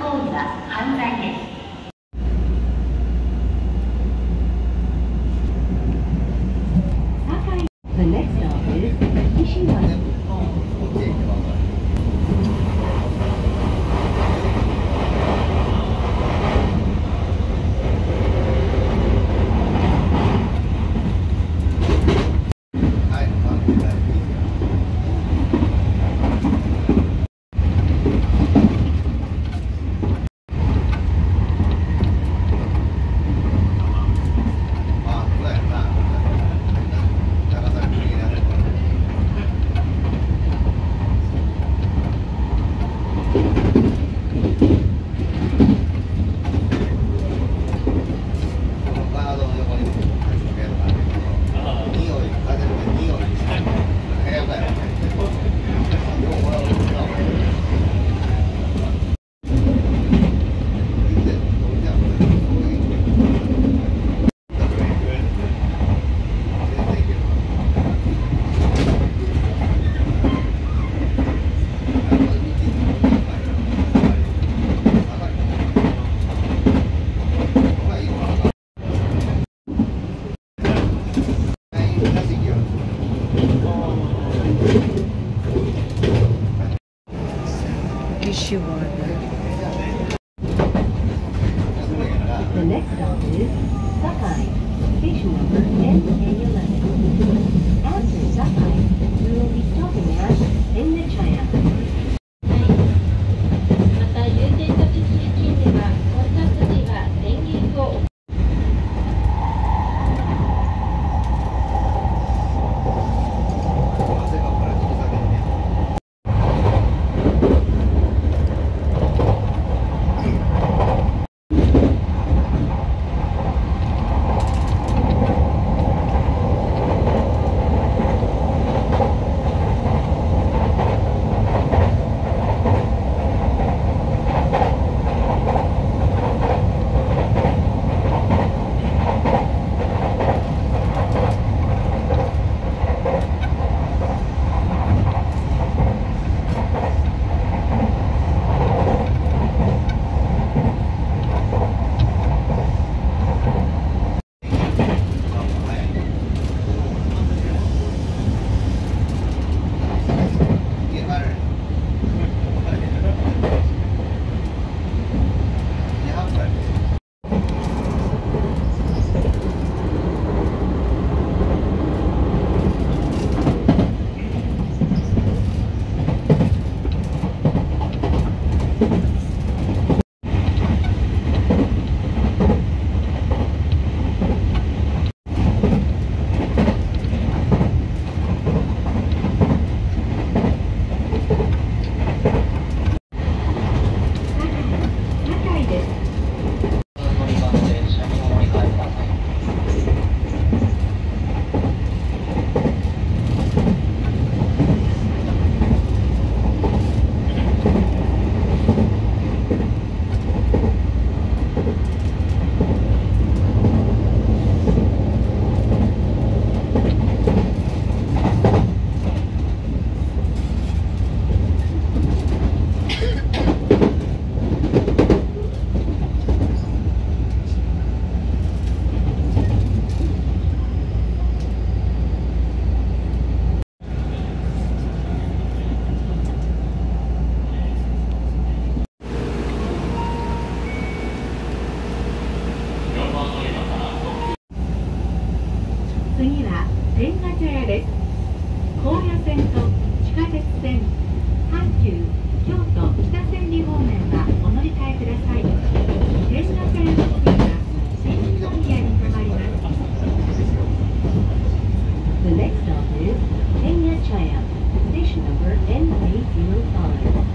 行為は犯罪です。The next stop is Kishiwara. Kishiwara. The next stop is Sakai, station number NA11. After Sakai, we will be stopping at Ennichaya. また、優先座席付近では、コンタクト時は電源を次は天下茶屋です。高野線と地下鉄線、阪急、京都北千里方面はお乗り換えください。天下茶屋の次は新宮に停まります。The next stop is Tenya-Chaya, station number N805.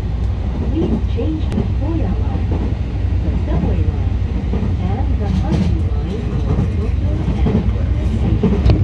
Please change to Koya line, the subway line, and the Hanshi line for Tokyo and Station. 「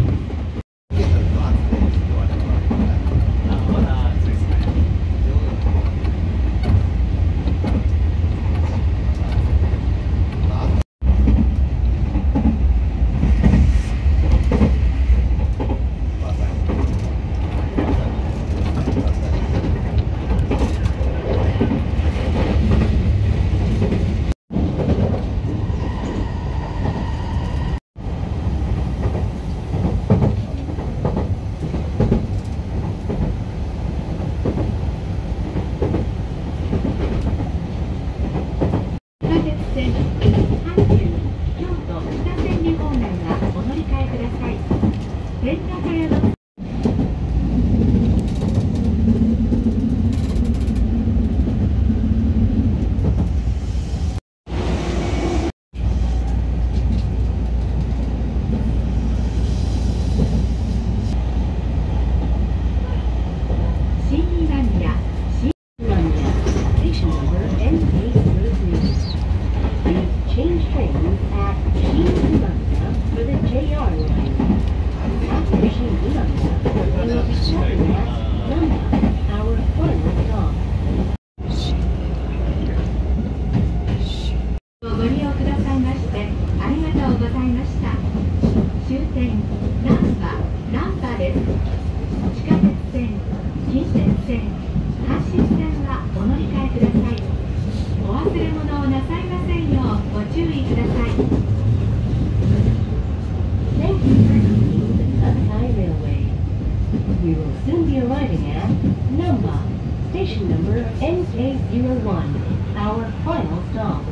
We will soon be arriving at Namba, station number NK01, our final stop.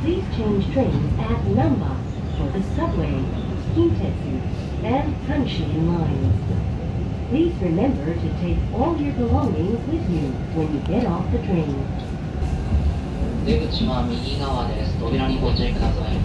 Please change trains at Namba for the subway, Kintetsu, and Hanshin lines. Please remember to take all your belongings with you when you get off the train. 出口は右側です。扉にご注意ください。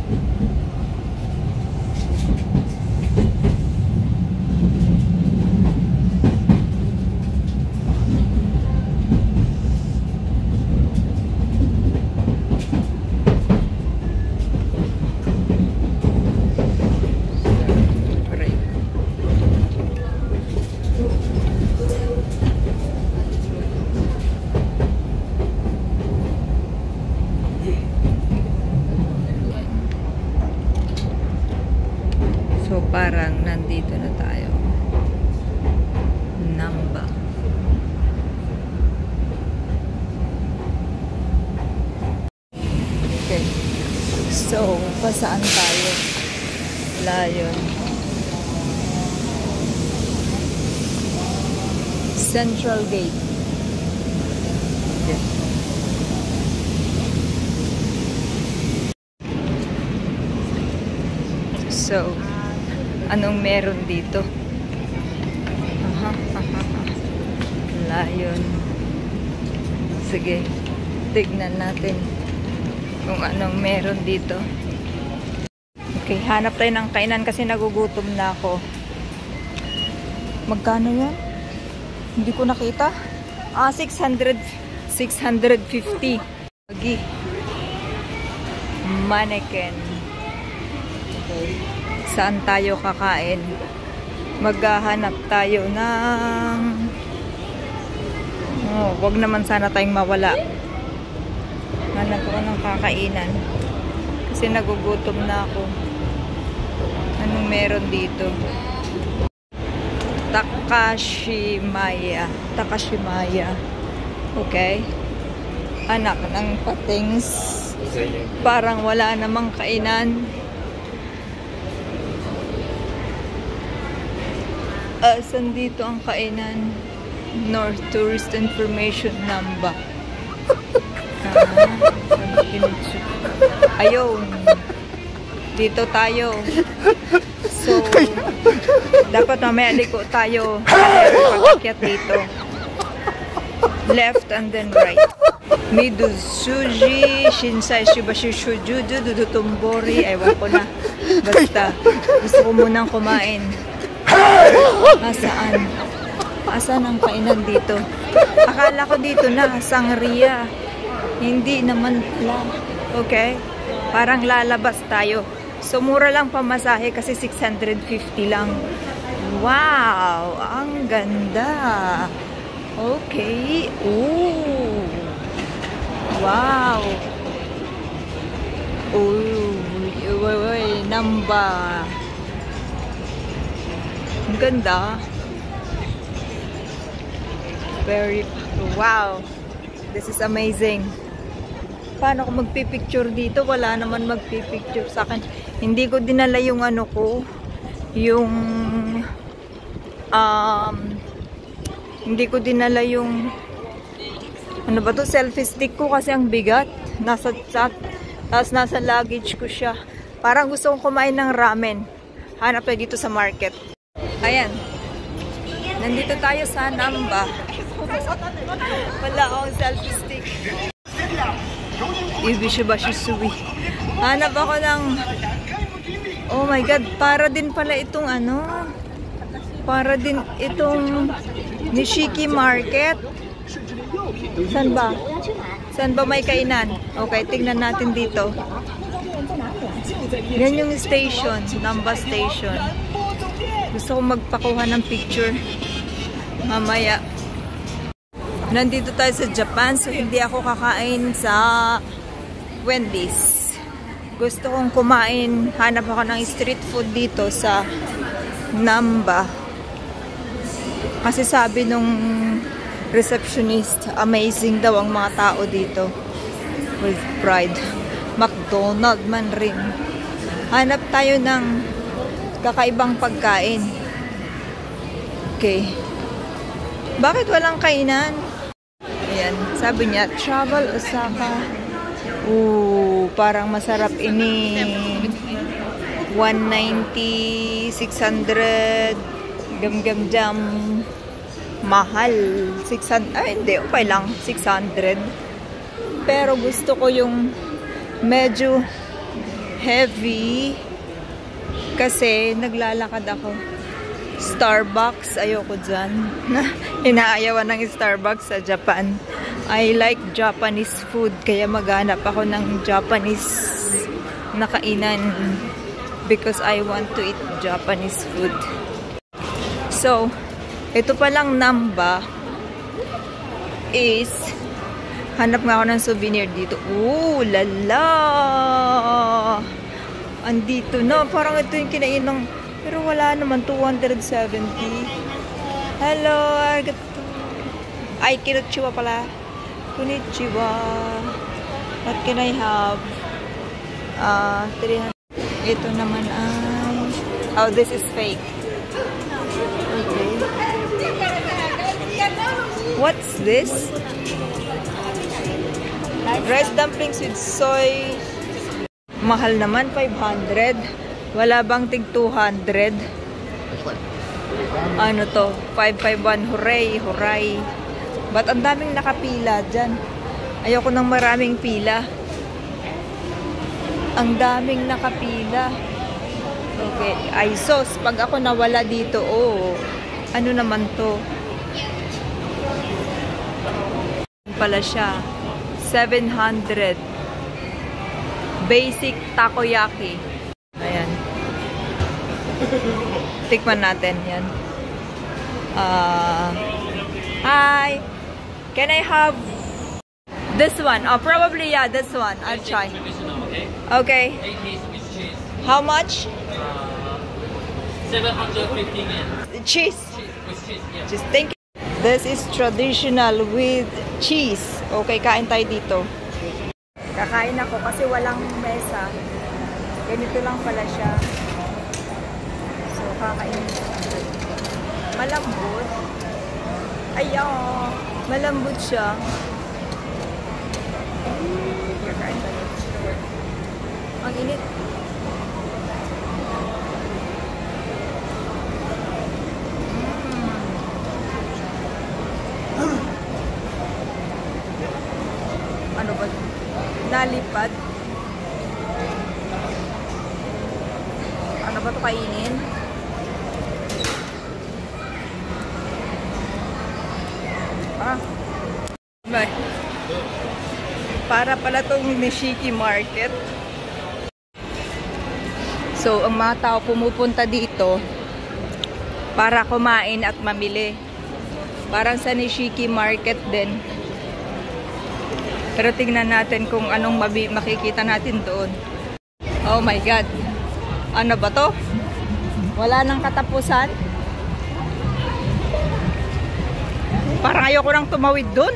So parang nandito na tayo. Namba. Okay. So, pasaan tayo? Layon. Central Gate. Okay. So, anong meron dito? Layon. Sige, tignan natin kung anong meron dito. Okay, hanap tayo ng kainan kasi nagugutom na ako. Magkano yan? Hindi ko nakita. 650. Lagi. Mannequin. Okay. Saan tayo kakain? Maghahanap tayo ng... wag naman sana tayong mawala. Hanap ko ng kakainan. Kasi nagugutom na ako. Anong meron dito? Takashimaya. Takashimaya. Okay. Anak ng patings. Parang wala namang kainan. Saan dito ang kainan? North Tourist Information Namba. Ayun. Dito tayo. So, dapat mamaya liko tayo. Pag-akyat dito. Left and then right. Midu Suji, Shinsai Shibashi Shujuju, Dudutumbori. Ewan ko na. Basta, gusto ko munang kumain. Asaan? Asan ang kainan dito? Akala ko dito na, sangria. Hindi naman pala. Okay? Parang lalabas tayo. So, mura lang pamasahe kasi 650 lang. Wow! Ang ganda! Okay. Ooh! Wow! Ooh! Namba! Ang ganda. Very, wow. This is amazing. Paano ko magpipicture dito? Wala naman magpipicture sa akin. Hindi ko dinala yung ano ko. Yung, hindi ko dinala yung, ano ba to? Selfie stick ko kasi ang bigat. Tapos nasa luggage ko siya. Parang gusto kong kumain ng ramen. Hanap tayo dito sa market. Ayan. Nandito tayo sa Namba. Wala akong selfie stick. Ibishibashi suwi. Hanap ako ng... Oh my God, para din pala itong ano. Para din itong Nishiki Market. Saan ba? Saan ba may kainan? Okay, tingnan natin dito. Yan yung station, Namba Station. Gusto kong magpakuha ng picture mamaya. Nandito tayo sa Japan, so hindi ako kakain sa Wendy's. Gusto kong kumain, hanap ako ng street food dito sa Namba. Kasi sabi nung receptionist, amazing daw ang mga tao dito. With pride. McDonald's man rin. Hanap tayo ng kakaibang pagkain. Okay. Bakit walang kainan? Ayan, sabi niya, Travel Osaka. Ooh, parang masarap ini. 190, 600, gam-gam-jam. Mahal. 600, ay hindi, okay lang. 600. Pero gusto ko yung medyo heavy. Kasi naglalakad ako. Starbucks, ayoko dyan. Inaayawan ng Starbucks sa Japan. I like Japanese food, kaya maghanap ako ng Japanese na kainan because I want to eat Japanese food. So, ito palang Namba is hanap nga ako ng souvenir dito. Ooh, lala! Andito na, parang ito yung kinainang. Pero wala naman, 270. Hello, arigato. Ay, konnichiwa pala. Konnichiwa. What can I have? 300. Ito naman ay... Oh, this is fake. Okay. What's this? Rice dumplings with soy. Mahal naman, 500. Wala bang tig 200? Ano to? 551. Hooray, hooray. Ba't ang daming nakapila dyan? Ayoko ng maraming pila. Ang daming nakapila. Okay. Ay, sos. Pag ako nawala dito, oh. Ano naman to? Pala siya. 700. Basic takoyaki. Ayan. Tikman natin. Yan. Hi. Can I have this one? Oh, probably, yeah, this one. I'll try. Okay. How much? 750 yen. Cheese. With cheese, yeah. Just thank you. This is traditional with cheese. Okay, kain tayo dito. Kakain ako kasi walang mesa. Ganito lang pala siya. So, kakain. Malambot. Ayaw. Malambot siya. Kakain tayo. Ang init. Ano ba? Nalipad. Ano ba ito kainin? Bye. Para pala itong Nishiki Market. So, ang mga tao pumupunta dito para kumain at mamili. Parang sa Nishiki Market din. Pero tingnan natin kung anong makikita natin doon. Oh my God. Ano ba to? Wala nang katapusan? Parang ayoko nang tumawid doon.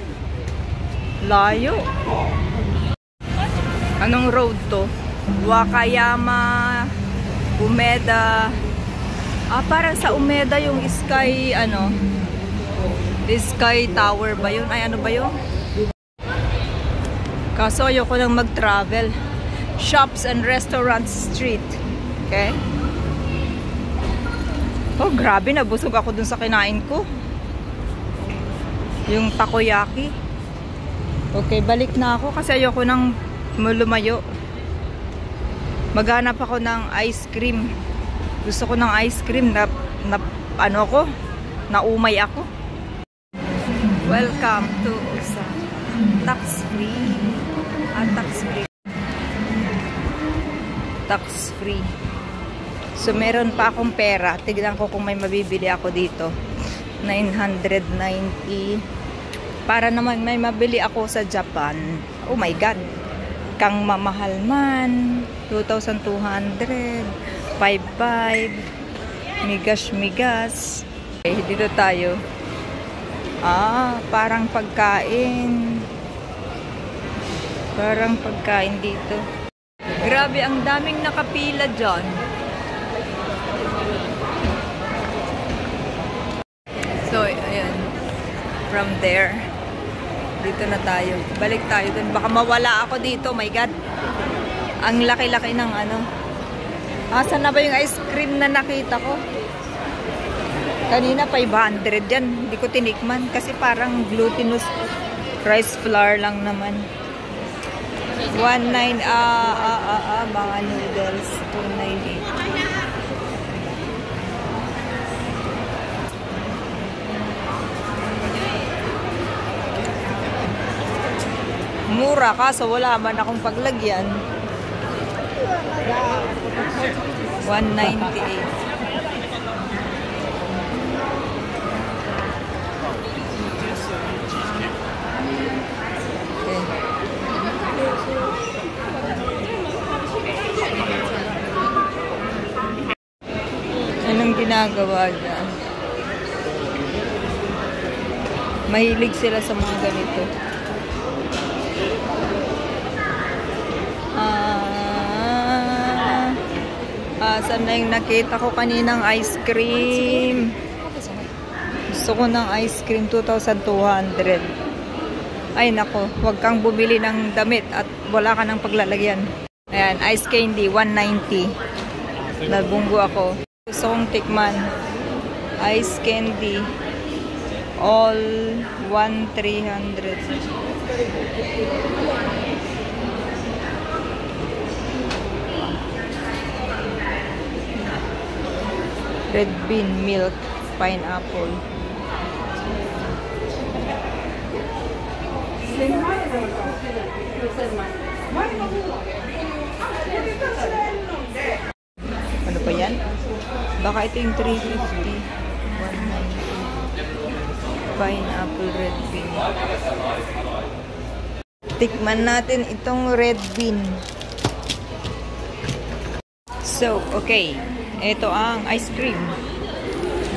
Layo. Anong road to? Wakayama, Umeda. Parang sa Umeda yung Sky, ano? Sky Tower ba yun? Ay, ano ba yun? Kaso ayoko nang mag-travel. Shops and Restaurants Street. Okay? Oh, grabe, nabusog ako dun sa kinain ko. Yung takoyaki. Okay, balik na ako kasi ayoko nang lumayo. Maghanap ako ng ice cream. Gusto ko ng ice cream na ano ko, naumay ako. Welcome to tax-free. Tax-free. Tax-free. So, meron pa akong pera. Tignan ko kung may mabibili ako dito. 990. Para naman may mabili ako sa Japan. Oh my God. Kang mamahal man. 2,200. 5,500. Migas. Okay, dito tayo. Parang pagkain. Parang pagkain dito. Grabe, ang daming nakapila dyan. So, ayan. From there, dito na tayo. Balik tayo dun. Baka mawala ako dito. My God. Ang laki-laki ng ano. Saan na ba yung ice cream na nakita ko? Kanina 500 yan. Hindi ko tinikman. Kasi parang glutinous rice flour lang naman. 19, mga noodles. 298. Mura, kaso wala man akong paglagyan. 198. Anong ginagawa dyan? Mahilig sila sa mga ganito. Saan na yung nakita ko kaninang ice cream? Gusto ko ng ice cream, 2,200. Ay nako, huwag kang bumili ng damit at wala ka ng paglalagyan. Ayan, ice candy, 190. Nabunggo ako. Gusto kong tikman. Ice candy. All 1,300. Red bean milk, pineapple. Ano pa yan? Baka ito yung 350. 190. Pineapple red bean. Tikman natin itong red bean. So, okay. Ito ang ice cream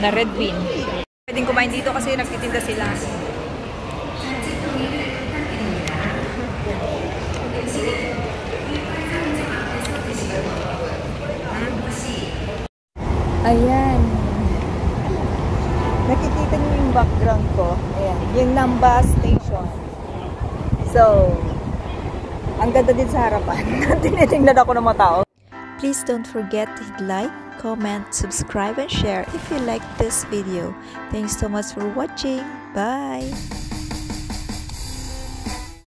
na red bean. Pwedeng kumain dito kasi nagtitinda sila. Ayan. Nakikita niyo yung background ko. Ayan. Yung Namba Station. So, ang ganda din sa harapan. Tinitingnan ako ng mga tao. Please don't forget to hit like, comment, subscribe, and share if you like this video. Thanks so much for watching. Bye!